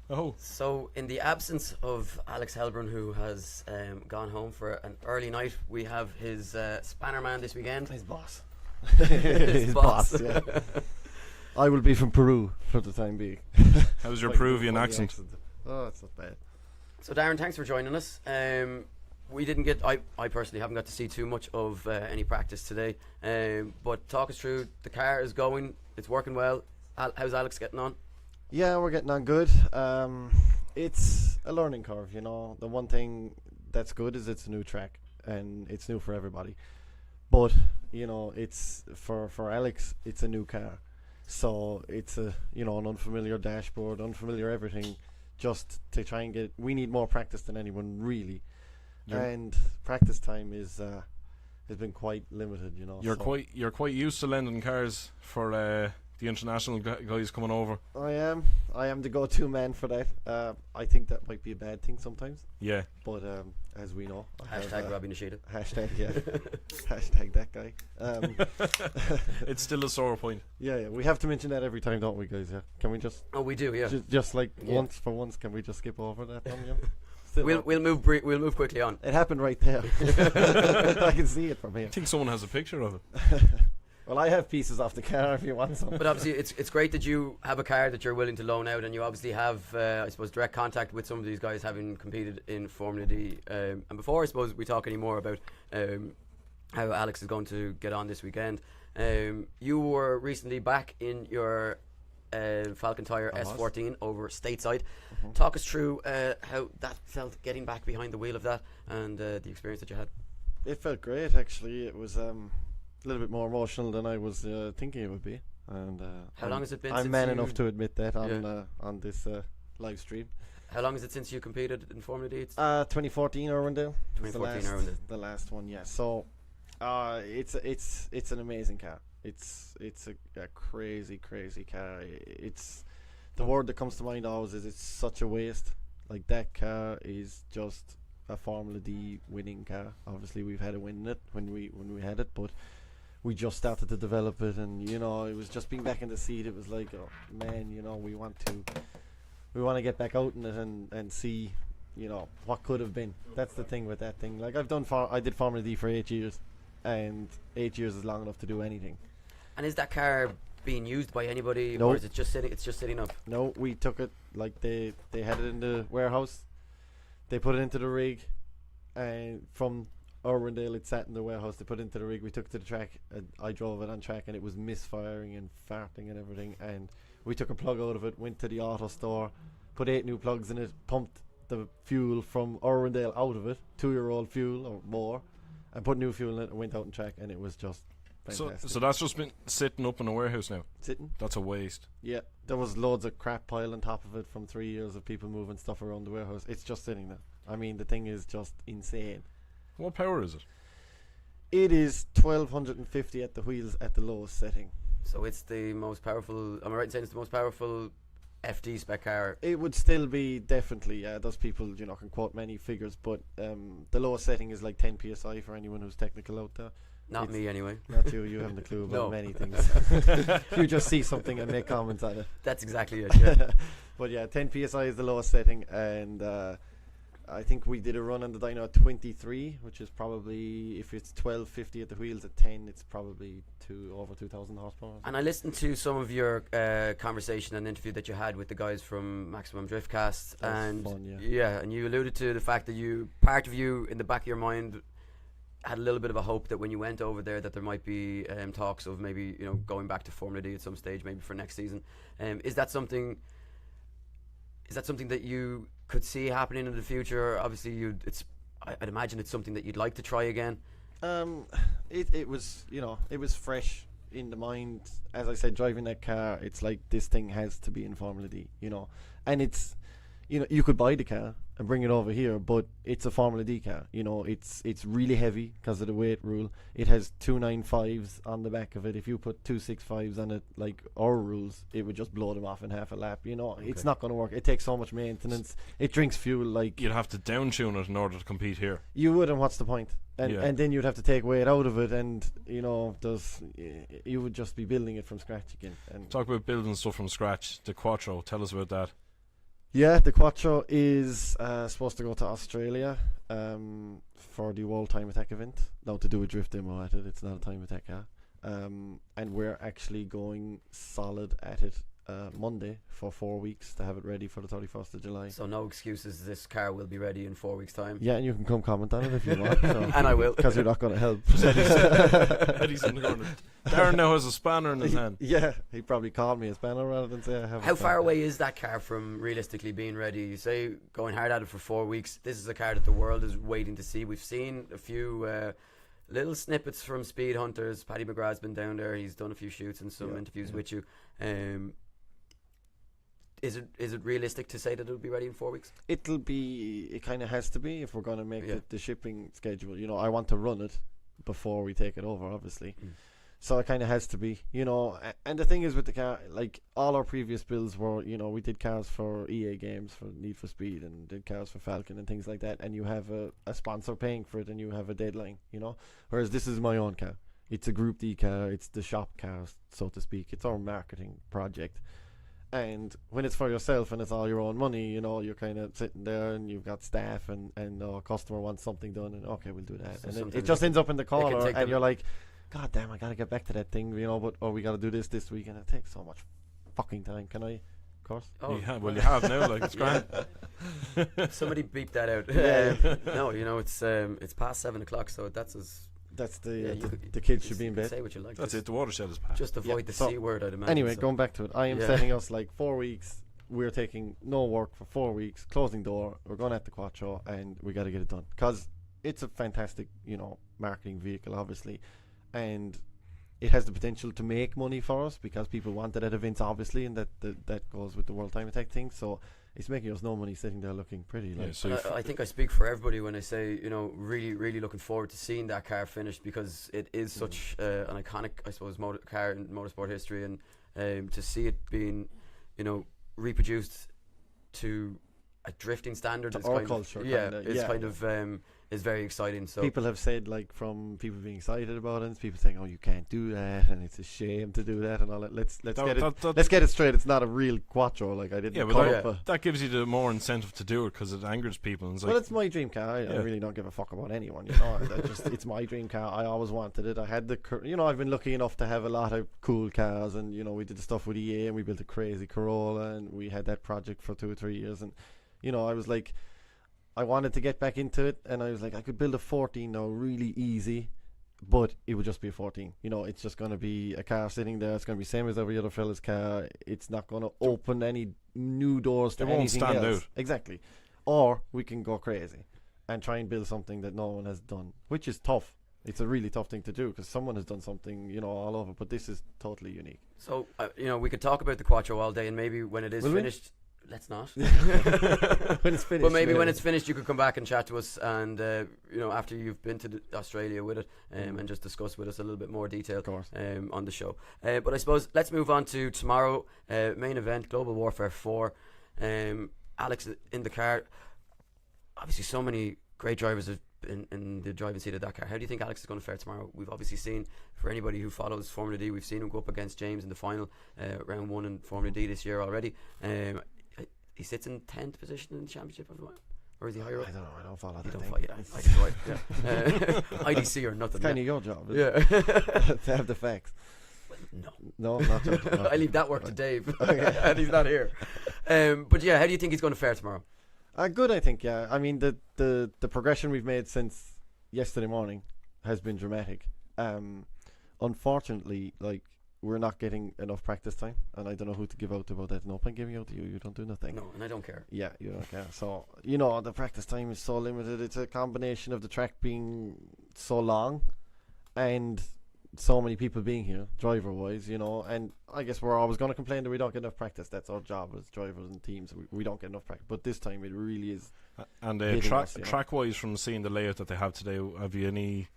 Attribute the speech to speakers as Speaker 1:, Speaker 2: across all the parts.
Speaker 1: Oh,
Speaker 2: So, in the absence of Alex Helbrun, who has gone home for an early night, we have his spanner man this weekend.
Speaker 3: His boss.
Speaker 2: His boss.
Speaker 3: Yeah. I will be from Peru for the time being.
Speaker 1: how's your
Speaker 3: Like,
Speaker 1: Peruvian
Speaker 3: funny
Speaker 1: accent?
Speaker 3: Oh, it's not bad.
Speaker 2: So, Darren, thanks for joining us. We didn't get, I personally haven't got to see too much of any practice today. But talk us through, the car is going, it's working well. How's Alex getting on?
Speaker 3: Yeah, we're getting on good. It's a learning curve, you know. The one thing that's good is it's a new track and it's new for everybody. But, you know, it's for Alex, it's a new car. So it's an unfamiliar dashboard, unfamiliar everything, just to try and get. We need more practice than anyone really, and practice time has been quite limited. You know,
Speaker 1: You're quite used to lending cars for the international guys coming over.
Speaker 3: I am the go-to man for that. I think that might be a bad thing sometimes,
Speaker 1: Yeah.
Speaker 3: but as we know,
Speaker 2: Hashtag Robbie Nishida.
Speaker 3: hashtag yeah, hashtag that guy.
Speaker 1: It's still a sore point.
Speaker 3: Yeah, we have to mention that every time, don't we, guys? Yeah, can we just
Speaker 2: Oh, we do, yeah.
Speaker 3: just like
Speaker 2: Yeah.
Speaker 3: once, can we just skip over that one? Yeah.
Speaker 2: We'll move quickly on.
Speaker 3: It happened right there. I can see it from here.
Speaker 1: I think someone has a picture of it.
Speaker 3: Well, I have pieces off the car if you want some.
Speaker 2: But obviously, it's great that you have a car that you're willing to loan out, and you obviously have, I suppose, direct contact with some of these guys having competed in Formula D. And before, I suppose, we talk any more about how Alex is going to get on this weekend. You were recently back in your Falcon Tire
Speaker 3: I was.
Speaker 2: S14 over stateside. Talk us through how that felt getting back behind the wheel of that and the experience that you had.
Speaker 3: It felt great, actually. It was a little bit more emotional than I was thinking it would be. And
Speaker 2: How long has it been
Speaker 3: I'm
Speaker 2: since
Speaker 3: man
Speaker 2: you-
Speaker 3: enough to admit that
Speaker 2: Yeah.
Speaker 3: on this live stream.
Speaker 2: How long is it since you competed in Formula D? It's
Speaker 3: 2014 Irwindale. It's
Speaker 2: 2014
Speaker 3: the last,
Speaker 2: Irwindale.
Speaker 3: the last one, yeah. So it's an amazing car. It's a crazy car. It's the word that comes to mind always is it's such a waste. Like, that car is just a Formula D winning car. Obviously, we've had a win in it when we had it, but we just started to develop it, and you know, it was just being back in the seat. It was like, oh man, you know, we want to get back out in it and see, you know, what could have been. That's the thing with that thing. Like, I did Formula D for 8 years, and 8 years is long enough to do anything.
Speaker 2: And is that car being used by anybody,
Speaker 3: No.
Speaker 2: or is it just sitting? It's just sitting up.
Speaker 3: No, we took it, like, they had it in the warehouse. They put it into the rig, and from Irwindale it sat in the warehouse. They put it into the rig. We took it to the track, and I drove it on track, and it was misfiring and farting and everything. And we took a plug out of it, went to the auto store, put 8 new plugs in it, pumped the fuel from Irwindale out of it, 2-year-old fuel or more, and put new fuel in it and went out on track, and it was just fantastic.
Speaker 1: So that's just been sitting up in a warehouse now.
Speaker 3: Sitting.
Speaker 1: That's a waste.
Speaker 3: Yeah, there was loads of crap piled on top of it from 3 years of people moving stuff around the warehouse. It's just sitting there. I mean, the thing is just insane.
Speaker 1: What power is it?
Speaker 3: It is 1250 at the wheels at the lowest setting.
Speaker 2: So it's the most powerful. Am I right in saying it's the most powerful FD spec car?
Speaker 3: It would still be definitely, those people, you know, can quote many figures, but the lowest setting is like 10 psi for anyone who's technical out there.
Speaker 2: Not
Speaker 3: It's-
Speaker 2: me, anyway.
Speaker 3: Not you, you haven't a clue about
Speaker 2: No.
Speaker 3: many things. You just see something and make comments on it.
Speaker 2: That's exactly it. Yeah.
Speaker 3: But yeah, 10 psi is the lowest setting, and I think we did a run on the dyno at 23, which is probably, if it's 1250 at the wheels at 10, it's probably over 2,000 horsepower.
Speaker 2: And I listened to some of your conversation and interview that you had with the guys from Maximum Driftcast,
Speaker 3: That was
Speaker 2: and
Speaker 3: fun, yeah.
Speaker 2: and you alluded to the fact that part of you in the back of your mind had a little bit of a hope that when you went over there that there might be talks of maybe, you know, going back to Formula D at some stage, maybe for next season. Is that something that you could see happening in the future? Obviously, I'd imagine it's something that you'd like to try again.
Speaker 3: It was, you know, it was fresh in the mind. As I said, driving that car, it's like, this thing has to be in Formula D, you know. And it's, you know, you could buy the car and bring it over here, but it's a Formula D car, you know. It's really heavy because of the weight rule. It has 295s on the back of it. If you put 265s on it, like our rules, it would just blow them off in half a lap, you know. It's not going to work. It takes so much maintenance. It drinks fuel like
Speaker 1: You'd have to down tune it in order to compete here.
Speaker 3: you would, and what's the point? And
Speaker 1: Yeah.
Speaker 3: and then you'd have to take weight out of it, and you know, you would just be building it from scratch again. And
Speaker 1: Talk about building stuff from scratch. The Quattro, tell us about that.
Speaker 3: Yeah, the Quattro is supposed to go to Australia for the World Time Attack event. Now to do a drift demo at it. It's not a time attack car. And we're actually going solid at it Monday for 4 weeks to have it ready for the 31st of July.
Speaker 2: So no excuses. This car will be ready in 4 weeks' time.
Speaker 3: Yeah, and you can come comment on it if you want. So
Speaker 2: And I will.
Speaker 3: because you're not going to help.
Speaker 1: Eddie's in the corner. Darren now has a spanner in his hand.
Speaker 3: Yeah, he probably called me a spanner rather than say I have.
Speaker 2: How far away is that car from realistically being ready? You say going hard at it for 4 weeks. This is a car that the world is waiting to see. We've seen a few little snippets from Speed Hunters. Paddy McGrath's been down there. He's done a few shoots and some interviews with you. Is it realistic to say that it'll be ready in 4 weeks?
Speaker 3: It kind of has to be if we're going to make the shipping schedule. You know, I want to run it before we take it over, obviously. So it kind of has to be, you know. And the thing is with the car, like all our previous builds were, you know, we did cars for EA games, for Need for Speed, and did cars for Falcon and things like that. And you have a sponsor paying for it, and you have a deadline, you know. Whereas this is my own car. It's a Group D car. It's the shop car, so to speak. It's our marketing project. And when it's for yourself and it's all your own money, you know, you're kind of sitting there and you've got staff and a customer wants something done, and okay, we'll do that.
Speaker 2: So
Speaker 3: and it just ends up in the corner, and you're like, God damn, I gotta get back to that thing, you know, but we gotta do this week, and it takes so much fucking time. Can I? Of course.
Speaker 1: Oh, yeah, well, you have now, like, it's grand.
Speaker 2: Somebody beep that out. No, you know, it's past 7 o'clock, so that's
Speaker 3: the kids should be in bed.
Speaker 2: Say what you like.
Speaker 1: That's it, the watershed is packed.
Speaker 2: Just avoid the C word, I'd imagine.
Speaker 3: Anyway,
Speaker 2: so.
Speaker 3: going back to it, I am setting us like 4 weeks. We're taking no work for 4 weeks, closing door. We're going at the Quattro, and we got to get it done because it's a fantastic, you know, marketing vehicle, obviously, and it has the potential to make money for us because people want it at events, obviously, and that goes with the World Time Attack thing. So it's making us no money sitting there looking pretty. Like.
Speaker 1: So
Speaker 2: I think I speak for everybody when I say, you know, really, really looking forward to seeing that car finished because it is such an iconic, I suppose, car in motorsport history, and to see it being, you know, reproduced to a drifting standard
Speaker 3: to
Speaker 2: is
Speaker 3: our
Speaker 2: kind
Speaker 3: culture,
Speaker 2: of is very exciting. So
Speaker 3: people have said, like, from people being excited about it, people saying, "Oh, you can't do that, and it's a shame to do that," and all that. Let's get it straight. It's not a real Quattro. Like I didn't.
Speaker 1: Yeah, but that gives you the more incentive to do it because it angers people. And it's
Speaker 3: well, it's my dream car. I really don't give a fuck about anyone. You know, it's my dream car. I always wanted it. I had I've been lucky enough to have a lot of cool cars, and you know, we did the stuff with EA, and we built a crazy Corolla, and we had that project for 2 or 3 years, and you know, I was like, I wanted to get back into it, and I was like, I could build a 14 now really easy, but it would just be a 14. You know, it's just going to be a car sitting there. It's going to be same as every other fella's car. It's not going to open any new doors to anything else. It won't stand out. Exactly. Or we can go crazy and try and build something that no one has done, which is tough. It's a really tough thing to do because someone has done something, you know, all over, but this is totally unique.
Speaker 2: So, you know, we could talk about the Quattro all day, and maybe when it is finished... Let's not.
Speaker 3: When it's finished.
Speaker 2: But maybe when it's finished, you could come back and chat to us, and you know, after you've been to Australia with it, and just discuss with us a little bit more detail on the show. But I suppose let's move on to tomorrow, main event, Global Warfare 4. Alex in the car. Obviously, so many great drivers have been in the driving seat of that car. How do you think Alex is going to fare tomorrow? We've obviously seen, for anybody who follows Formula D, we've seen him go up against James in the final, round 1 in Formula D this year already. He sits in 10th position in the championship, or is he higher up?
Speaker 3: I don't know. I don't follow
Speaker 2: you
Speaker 3: that
Speaker 2: don't
Speaker 3: thing.
Speaker 2: IDC or nothing.
Speaker 3: It's kind of your job, to have the facts.
Speaker 2: Well,
Speaker 3: no, not joking.
Speaker 2: I leave that work to Dave, and he's not here. But yeah, how do you think he's going to fare tomorrow?
Speaker 3: Good, I think. Yeah, I mean the progression we've made since yesterday morning has been dramatic. Unfortunately, like, we're not getting enough practice time, and I don't know who to give out about that. No point giving out to you. You don't do nothing.
Speaker 2: No, and I don't care.
Speaker 3: Yeah, you don't care. So, you know, the practice time is so limited. It's a combination of the track being so long and so many people being here, driver-wise, you know, and I guess we're always going to complain that we don't get enough practice. That's our job as drivers and teams. We don't get enough practice. But this time it really is.
Speaker 1: And track-wise, from seeing the layout that they have today, have you any...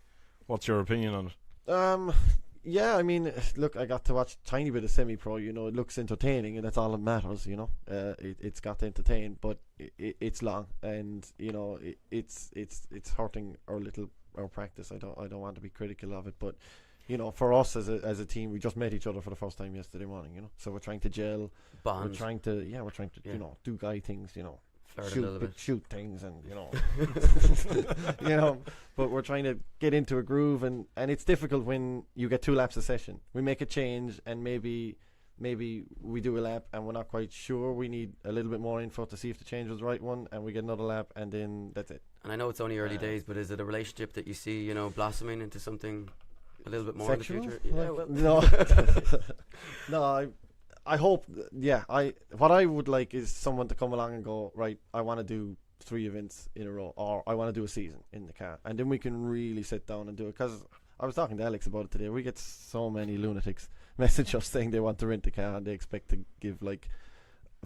Speaker 1: What's your opinion on it?
Speaker 3: Yeah, I mean, look, I got to watch a tiny bit of semi-pro. You know, it looks entertaining, and that's all that matters. You know, it's got to entertain, but it's long, and you know, it's hurting our practice. I don't want to be critical of it, but you know, for us as a team, we just met each other for the first time yesterday morning, you know. So we're trying to gel.
Speaker 2: Bond.
Speaker 3: We're trying to you know, do guy things, you know.
Speaker 2: Flirt a little bit.
Speaker 3: Shoot things and, you know. you know, but we're trying to get into a groove, and it's difficult when you get 2 laps a session. We make a change and maybe we do a lap and we're not quite sure. We need a little bit more info to see if the change was the right one, and we get another lap, and then that's it.
Speaker 2: And I know it's only early days, but is it a relationship that you see, you know, blossoming into something a little bit more
Speaker 3: sexual?
Speaker 2: in the future? Yeah, well.
Speaker 3: No. No, I hope, what I would like is someone to come along and go, right, I want to do 3 events in a row, or I want to do a season in the car, and then we can really sit down and do it. Because I was talking to Alex about it today. We get so many lunatics message us saying they want to rent a car, and they expect to give like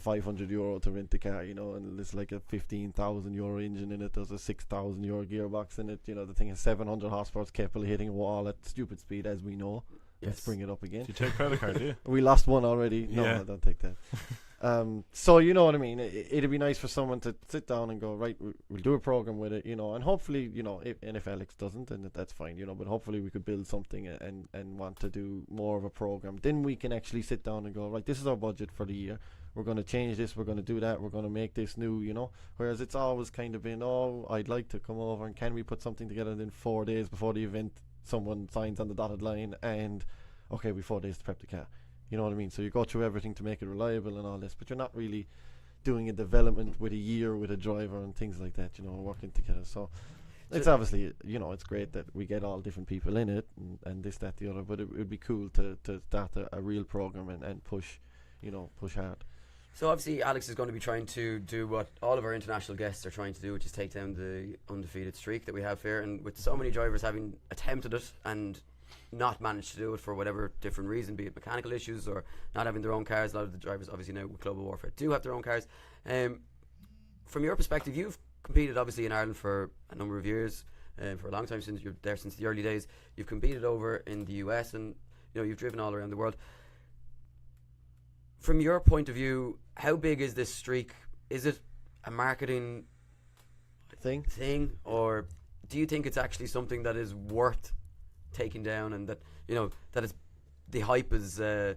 Speaker 3: €500 to rent the car, you know, and there's like a €15,000 engine in it, there's a €6,000 gearbox in it, you know, the thing has 700 horsepower, it's capable of hitting a wall at stupid speed, as we know. Let's bring it up again.
Speaker 1: Do you take credit card, do you?
Speaker 3: We lost one already. No,
Speaker 1: Yeah.
Speaker 3: I don't take that. So you know what I mean. It'd be nice for someone to sit down and go, right, we'll do a program with it, you know, and hopefully, you know, if Alex doesn't, then that's fine, you know, but hopefully we could build something and want to do more of a program. Then we can actually sit down and go, right, this is our budget for the year. We're going to change this, we're going to do that, we're going to make this new, you know. Whereas it's always kind of been, oh, I'd like to come over, and can we put something together, and then 4 days before the event someone signs on the dotted line, and okay, we 4 days to prep the car. You know what I mean? So you go through everything to make it reliable and all this, but you're not really doing a development with a year with a driver and things like that, you know, working together. So it's obviously, you know, it's great that we get all different people in it and this, that, the other, but it would be cool to start a real program and push, you know, push hard.
Speaker 2: So obviously Alex is going to be trying to do what all of our international guests are trying to do, which is take down the undefeated streak that we have here. And with so many drivers having attempted it and not managed to do it for whatever different reason, be it mechanical issues or not having their own cars, a lot of the drivers obviously now with Global Warfare do have their own cars. From your perspective, you've competed obviously in Ireland for a number of years, for a long time, since you're there since the early days. You've competed over in the US, and you know, you've driven all around the world. From your point of view, how big is this streak? Is it a marketing thing, or do you think it's actually something that is worth taking down, and that, you know, that it's, the hype is, I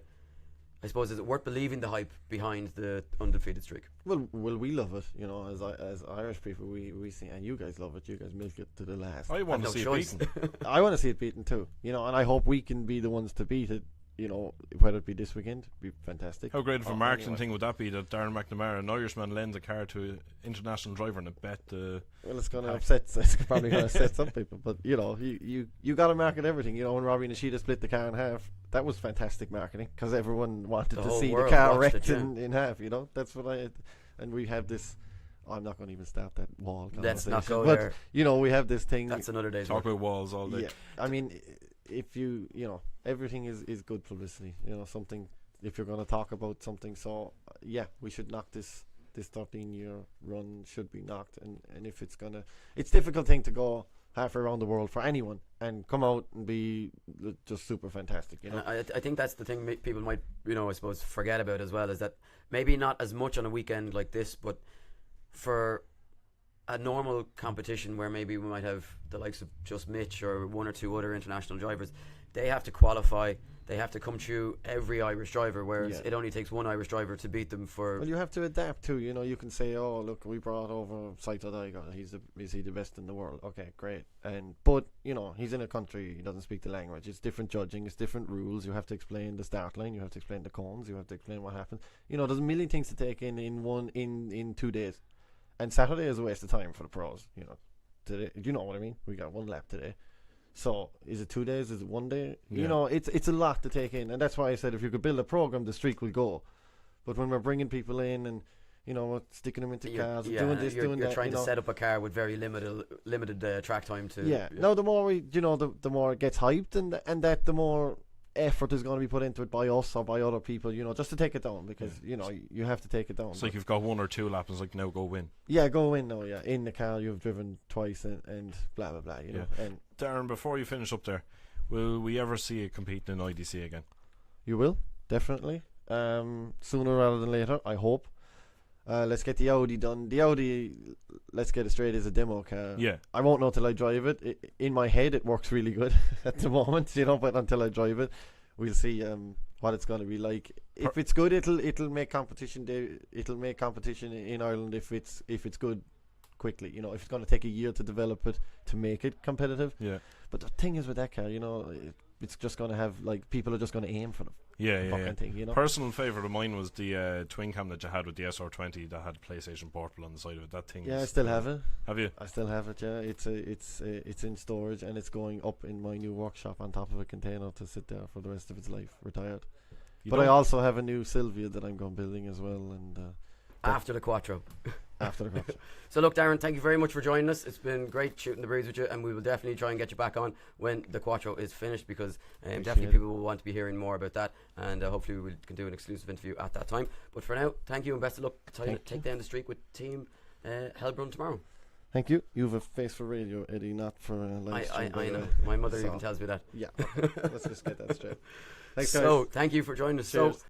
Speaker 2: suppose, is it worth believing the hype behind the undefeated streak?
Speaker 3: Well, we love it, you know, as Irish people, we see, and you guys love it. You guys milk it to the last.
Speaker 1: I want to see it beaten.
Speaker 3: I want to see it beaten too, you know, and I hope we can be the ones to beat it. You know, whether it be this weekend, be fantastic.
Speaker 1: How great of a marketing thing would that be, that Darren McNamara, an Irishman, lends a car to an international driver and a bet? Well,
Speaker 3: it's going to upset. It's probably going to upset some people, but you know, you got to market everything. You know, when Robbie Nishida split the car in half, that was fantastic marketing, because everyone wanted to see the car wrecked in half. You know, that's what and we have this. I'm not going to even start that wall.
Speaker 2: Let's not go
Speaker 3: but,
Speaker 2: there.
Speaker 3: You know, we have this thing.
Speaker 2: That's another day.
Speaker 1: Talk about walls all day.
Speaker 3: Yeah, I mean, if you know, everything is good publicity. You know, something, if you're going to talk about something. So yeah, we should knock this 13-year run should be knocked. And if it's gonna, it's a difficult thing to go halfway around the world for anyone and come out and be just super fantastic. You know,
Speaker 2: I think that's the thing people might, you know, I suppose, forget about as well, is that maybe not as much on a weekend like this, but for a normal competition where maybe we might have the likes of just Mitch or one or two other international drivers, they have to qualify, they have to come through every Irish driver, whereas it only takes one Irish driver to beat them for...
Speaker 3: Well, you have to adapt too, you know. You can say, oh look, we brought over Saito Daigo, is he the best in the world? Okay, great. But you know, he's in a country, he doesn't speak the language, it's different judging, it's different rules. You have to explain the start line, you have to explain the cones, you have to explain what happened. You know, there's a million things to take in 2 days. And Saturday is a waste of time for the pros, you know. Today, do you know what I mean? We got one lap today. So is it 2 days? Is it 1 day? Yeah. You know, it's a lot to take in, and that's why I said if you could build a program, the streak will go. But when we're bringing people in and, you know, sticking them into cars, doing this, doing that,
Speaker 2: you're trying to set up a car with very limited track time to.
Speaker 3: Yeah. No, the more we, you know, the more it gets hyped, and that the more effort is going to be put into it by us or by other people, you know, just to take it down, because you know, you have to take it down.
Speaker 1: It's like you've got 1 or 2 laps, it's like, now go win.
Speaker 3: Yeah, go win now. Yeah, in the car you've driven twice and blah blah blah. You know. And
Speaker 1: Darren, before you finish up there, will we ever see you competing in IDC again?
Speaker 3: You will, definitely. Sooner rather than later, I hope. let's get the Audi done. The Audi, let's get it straight, is a demo car.
Speaker 1: Yeah.
Speaker 3: I won't know till I drive it. In my head, it works really good at the moment, but until I drive it, we'll see what it's going to be like. If it's good, it'll make competition. It'll make competition in Ireland if it's good quickly. If it's going to take a year to develop it to make it competitive.
Speaker 1: Yeah.
Speaker 3: But the thing is with that car, it's just going to have people are just going to aim for them.
Speaker 1: Yeah.
Speaker 3: Thing,
Speaker 1: Personal favourite of mine was the twin cam that you had with the SR20 that had PlayStation Portal on the side of it. That thing.
Speaker 3: Yeah, I still have it.
Speaker 1: Have you?
Speaker 3: I still have it. Yeah, it's in storage and it's going up in my new workshop on top of a container to sit there for the rest of its life, retired. But I also have a new Sylvia that I'm going building as well, and
Speaker 2: after the Quattro.
Speaker 3: After the Quattro.
Speaker 2: So look, Darren, thank you very much for joining us. It's been great shooting the breeze with you, and we will definitely try and get you back on when the Quattro is finished, because definitely people will want to be hearing more about that, and hopefully we can do an exclusive interview at that time. But for now, thank you and best of luck. Take down the streak with Team Helbrun tomorrow.
Speaker 3: Thank you. You have a face for radio, Eddie, not for live stream.
Speaker 2: I know. My mother even tells me that.
Speaker 3: Yeah. Let's just get that straight. Thanks, guys.
Speaker 2: So, thank you for joining us.
Speaker 3: Cheers.
Speaker 2: So,